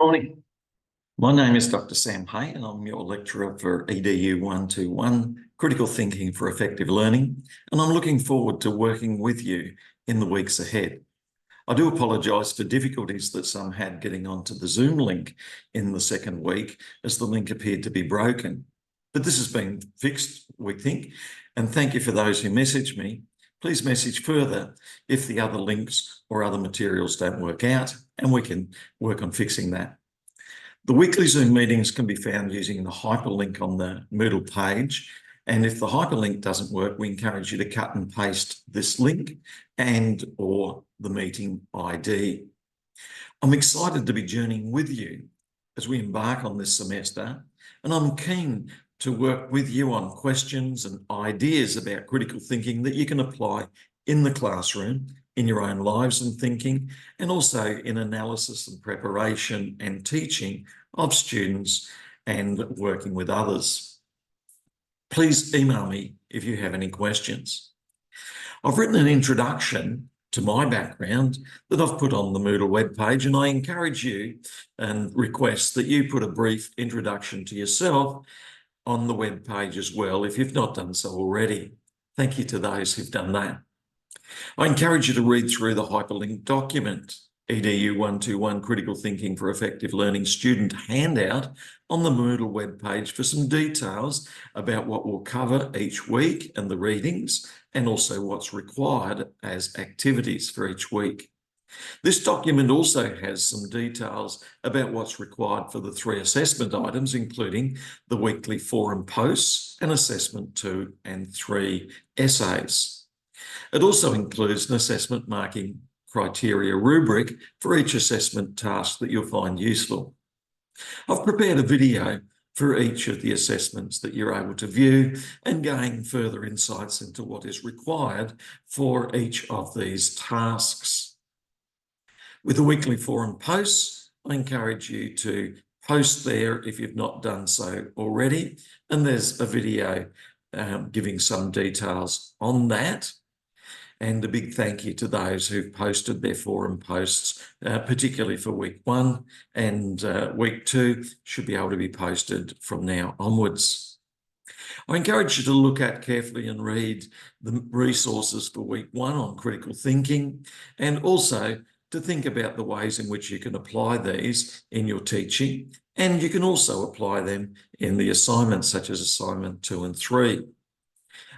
Morning. My name is Dr. Sam Hay and I'm your lecturer for EDU121 Critical Thinking for Effective Learning, and I'm looking forward to working with you in the weeks ahead. I do apologise for difficulties that some had getting onto the Zoom link in the second week, as the link appeared to be broken. But this has been fixed, we think, and thank you for those who messaged me. Please message further if the other links or other materials don't work out, and we can work on fixing that. The weekly Zoom meetings can be found using the hyperlink on the Moodle page. And if the hyperlink doesn't work, we encourage you to cut and paste this link or the meeting ID. I'm excited to be journeying with you as we embark on this semester, and I'm keen to work with you on questions and ideas about critical thinking that you can apply in the classroom, in your own lives and thinking, and also in analysis and preparation and teaching of students and working with others. Please email me if you have any questions. I've written an introduction to my background that I've put on the Moodle web page, and I encourage you and request that you put a brief introduction to yourself on the web page as well, if you've not done so already. Thank you to those who've done that. I encourage you to read through the hyperlinked document, EDU121 Critical Thinking for Effective Learning student handout on the Moodle web page for some details about what we'll cover each week and the readings, and also what's required as activities for each week. This document also has some details about what's required for the 3 assessment items, including the weekly forum posts and assessment 2 and 3 essays. It also includes an assessment marking criteria rubric for each assessment task that you'll find useful. I've prepared a video for each of the assessments that you're able to view and gain further insights into what is required for each of these tasks. With the weekly forum posts, I encourage you to post there if you've not done so already, and there's a video giving some details on that. And a big thank you to those who've posted their forum posts, particularly for week 1, and week 2 should be able to be posted from now onwards. I encourage you to look at carefully and read the resources for week 1 on critical thinking, and also to think about the ways in which you can apply these in your teaching, and you can also apply them in the assignments such as assignment 2 and 3.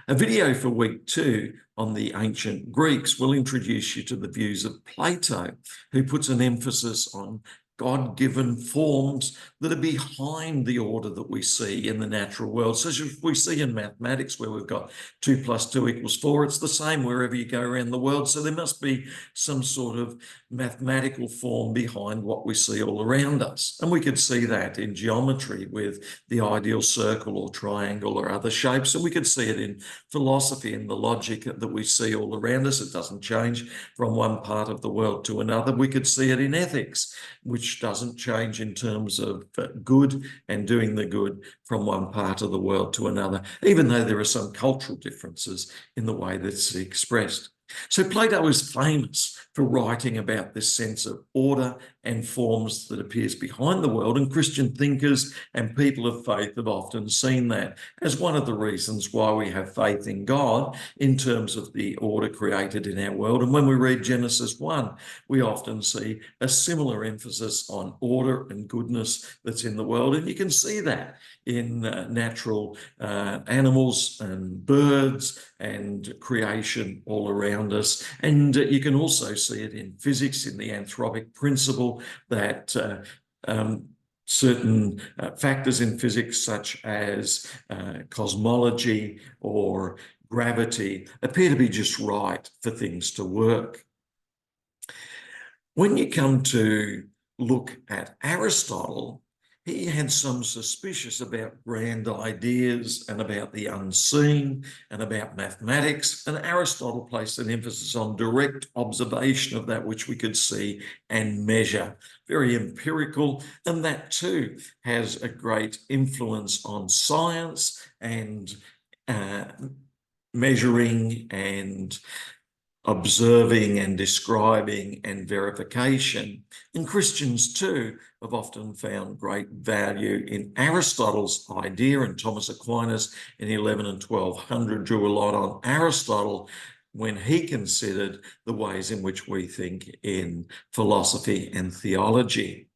A video for week 2 on the ancient Greeks will introduce you to the views of Plato, who puts an emphasis on God-given forms that are behind the order that we see in the natural world. So as we see in mathematics, where we've got 2 + 2 = 4, it's the same wherever you go around the world. So there must be some sort of mathematical form behind what we see all around us. And we could see that in geometry with the ideal circle or triangle or other shapes. And we could see it in philosophy and the logic that we see all around us. It doesn't change from one part of the world to another. We could see it in ethics, which doesn't change in terms of good and doing the good from one part of the world to another, even though there are some cultural differences in the way that's expressed. So Plato is famous for writing about this sense of order and forms that appears behind the world, and Christian thinkers and people of faith have often seen that as one of the reasons why we have faith in God in terms of the order created in our world. And when we read Genesis 1, we often see a similar emphasis on order and goodness that's in the world, and you can see that in natural animals and birds and creation all around us. And you can also see it in physics, in the anthropic principle that certain factors in physics, such as cosmology or gravity, appear to be just right for things to work. When you come to look at Aristotle, he had some suspicious about grand ideas and about the unseen and about mathematics, and Aristotle placed an emphasis on direct observation of that which we could see and measure. Very empirical, and that too has a great influence on science and measuring and observing and describing and verification. And Christians too have often found great value in Aristotle's idea, and Thomas Aquinas in 11 and 1200 drew a lot on Aristotle when he considered the ways in which we think in philosophy and theology.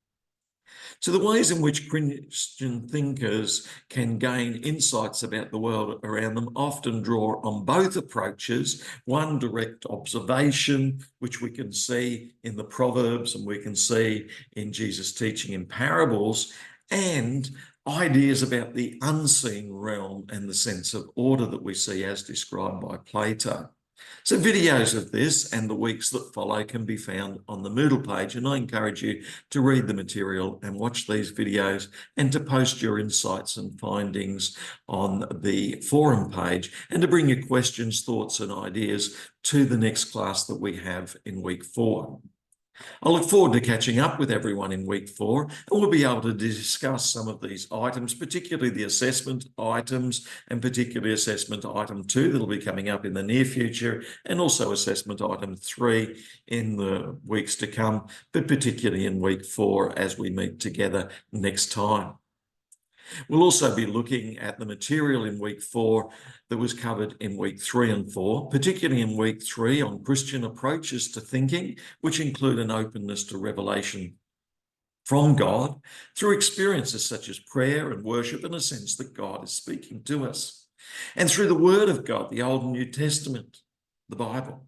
So the ways in which Christian thinkers can gain insights about the world around them often draw on both approaches: one, direct observation, which we can see in the Proverbs and we can see in Jesus' teaching in parables, and ideas about the unseen realm and the sense of order that we see as described by Plato. So videos of this and the weeks that follow can be found on the Moodle page, and I encourage you to read the material and watch these videos and to post your insights and findings on the forum page, and to bring your questions, thoughts and ideas to the next class that we have in week 4. I look forward to catching up with everyone in week 4, and we'll be able to discuss some of these items, particularly the assessment items, and particularly assessment item 2 that'll be coming up in the near future, and also assessment item 3 in the weeks to come, but particularly in week 4 as we meet together next time. We'll also be looking at the material in week 4 that was covered in week 3 and 4, particularly in week 3 on Christian approaches to thinking, which include an openness to revelation from God through experiences such as prayer and worship, and a sense that God is speaking to us, and through the Word of God, the Old and New Testament, the Bible,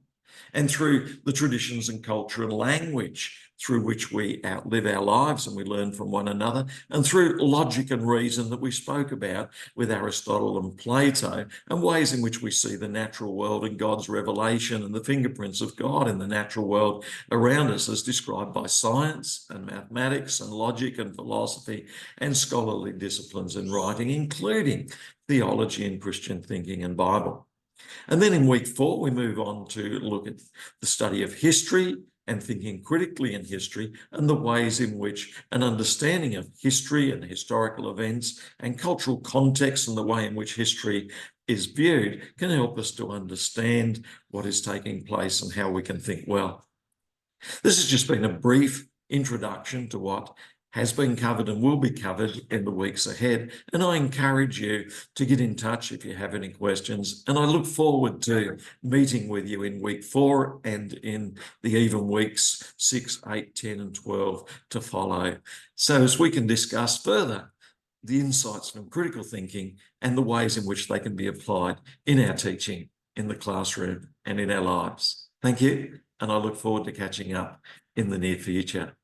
and through the traditions and culture and language through which we outlive our lives and we learn from one another, and through logic and reason that we spoke about with Aristotle and Plato, and ways in which we see the natural world and God's revelation and the fingerprints of God in the natural world around us as described by science and mathematics and logic and philosophy and scholarly disciplines in writing, including theology and Christian thinking and Bible. And then in week 4, we move on to look at the study of history and thinking critically in history, and the ways in which an understanding of history and historical events and cultural context and the way in which history is viewed can help us to understand what is taking place and how we can think well. This has just been a brief introduction to what has been covered and will be covered in the weeks ahead. And I encourage you to get in touch if you have any questions. And I look forward to meeting with you in week 4 and in the even weeks 6, 8, 10 and 12 to follow. So as we can discuss further the insights from critical thinking and the ways in which they can be applied in our teaching, in the classroom and in our lives. Thank you. And I look forward to catching up in the near future.